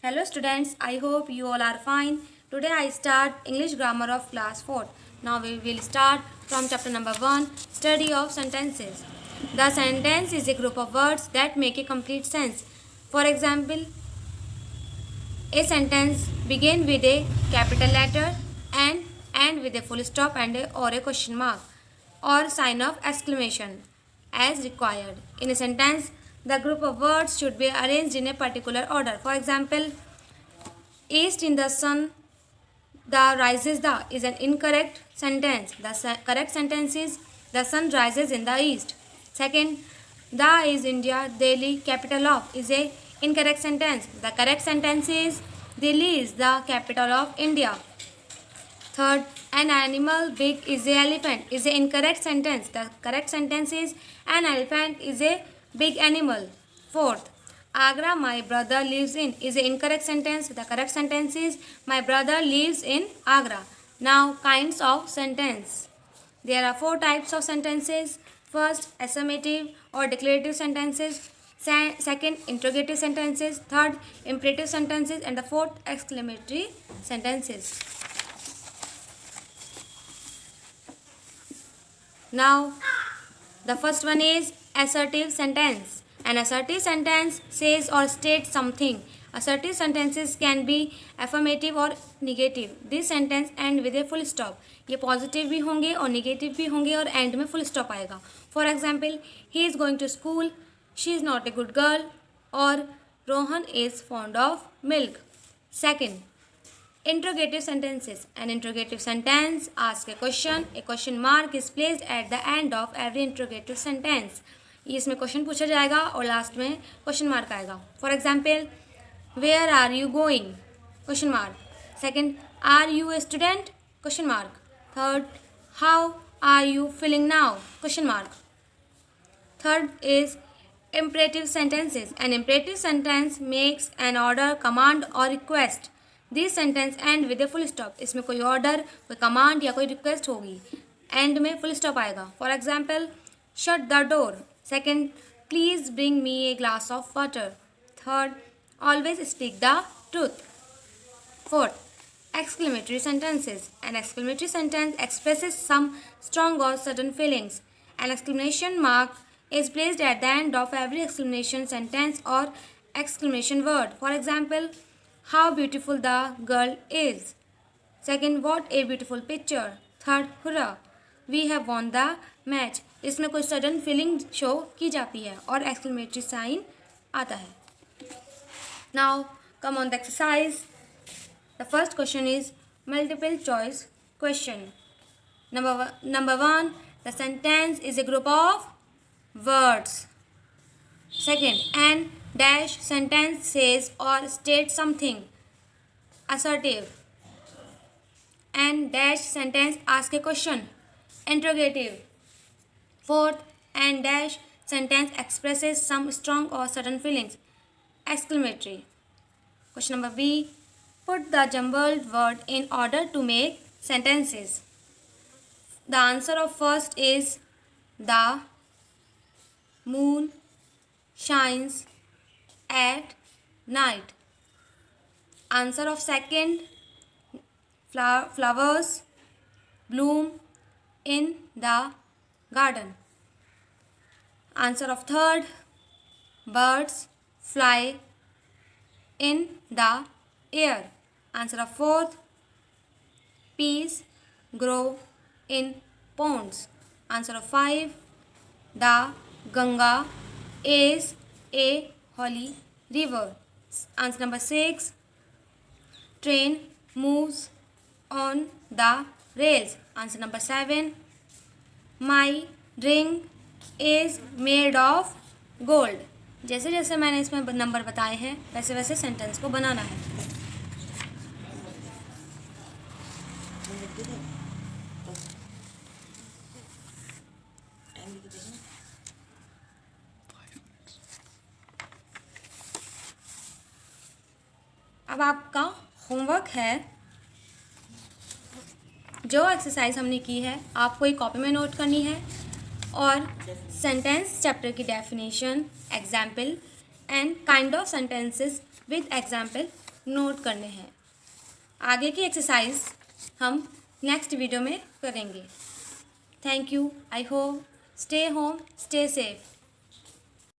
Hello students, I hope you all are fine. Today I start English grammar of class 4. Now we will start from chapter number 1, study of sentences. The sentence is a group of words that make a complete sense. For example, a sentence begin with a capital letter and end with a full stop or a question mark or sign of exclamation as required. In a sentence, the group of words should be arranged in a particular order. For example, east in the sun, the rises the is an incorrect sentence. The correct sentence is the sun rises in the east. Second, the is India, Delhi, capital of is a incorrect sentence. The correct sentence is Delhi is the capital of India. Third, an animal big is a elephant is a incorrect sentence. The correct sentence is an elephant is a big animal. Fourth, Agra my brother lives in is a incorrect sentence. The correct sentence is my brother lives in Agra. Now kinds of sentence. There are 4 types of sentences. First, affirmative or declarative sentences. Second, interrogative sentences. Third, imperative sentences. And the fourth, exclamatory sentences. Now, the first one is assertive sentence. An assertive sentence says or states something. Assertive sentences can be affirmative or negative. This sentence end with a full stop. ये positive भी होंगे और negative भी होंगे और end में full stop आएगा. For example, he is going to school, she is not a good girl और Rohan is fond of milk. Second, interrogative sentences. An interrogative sentence asks a question. A question mark is placed at the end of every interrogative sentence. इसमें question पूछा जाएगा और last में question mark आएगा. For example, where are you going question mark. Second, are you a student question mark. Third, how are you feeling now question mark. Third is imperative sentences. An imperative sentence makes an order, command or request. This sentence and with a full stop. इसमें कोई order, कोई command या कोई request होगी. And में full stop आएगा. For example, shut the door. Second, please bring me a glass of water. Third, always speak the truth. Fourth, exclamatory sentences. An exclamatory sentence expresses some strong or sudden feelings. An exclamation mark is placed at the end of every exclamation sentence or exclamation word. For example, how beautiful the girl is. Second, what a beautiful picture. Third, hurrah, we have won the match. इसमें कोई sudden feeling show की जाती है और exclamatory sign आता है. Now come on the exercise. The first question is multiple choice question. Number 1, the sentence is a group of words. Second, an dash sentence says or states something. Assertive. An dash sentence asks a question. Interrogative. Fourth, an dash sentence expresses some strong or sudden feelings. Exclamatory. Question number B. Put the jumbled word in order to make sentences. The answer of first is the moon shines at night. Answer of second, flowers bloom in the garden. Answer of third, birds fly in the air. Answer of fourth, peas grow in ponds. Answer of 5, the Ganga is a holy river. Answer number 6, train moves on the rails. Answer number 7, my ring is made of gold. जैसे जैसे मैंने इसमें number बताए हैं वैसे वैसे sentence को बनाना है. अब आपका होमवर्क है. जो एक्सरसाइज हमने की है आपको एक कॉपी में नोट करनी है और सेंटेंस चैप्टर की definition, example and kind of sentences with example note करने हैं। आगे की एक्सरसाइज हम नेक्स्ट वीडियो में करेंगे। Thank you. I hope stay home, stay safe.